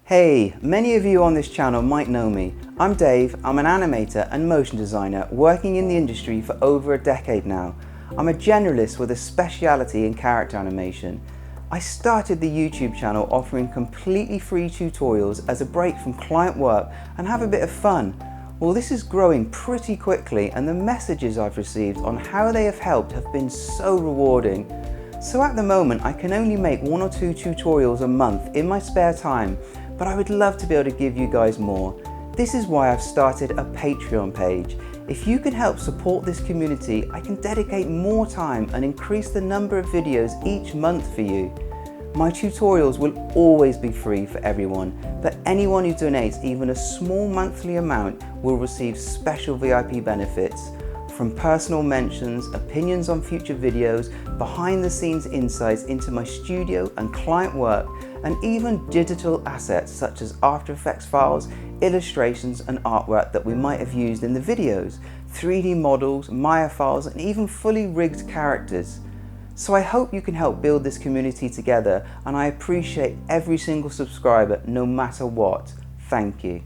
Hey, many of you on this channel might know me. I'm Dave, I'm an animator and motion designer working in the industry for over a decade now. I'm a generalist with a speciality in character animation. I started the YouTube channel offering completely free tutorials as a break from client work and have a bit of fun. Well, this is growing pretty quickly and the messages I've received on how they have helped have been so rewarding. So at the moment I can only make 1 or 2 tutorials a month in my spare time, but I would love to be able to give you guys more. This is why I've started a Patreon page. If you can help support this community, I can dedicate more time and increase the number of videos each month for you. My tutorials will always be free for everyone, but anyone who donates even a small monthly amount will receive special VIP benefits, from personal mentions, opinions on future videos, behind the scenes insights into my studio and client work, and even digital assets such as After Effects files, illustrations and artwork that we might have used in the videos, 3D models, Maya files and even fully rigged characters. So I hope you can help build this community together, and I appreciate every single subscriber no matter what. Thank you.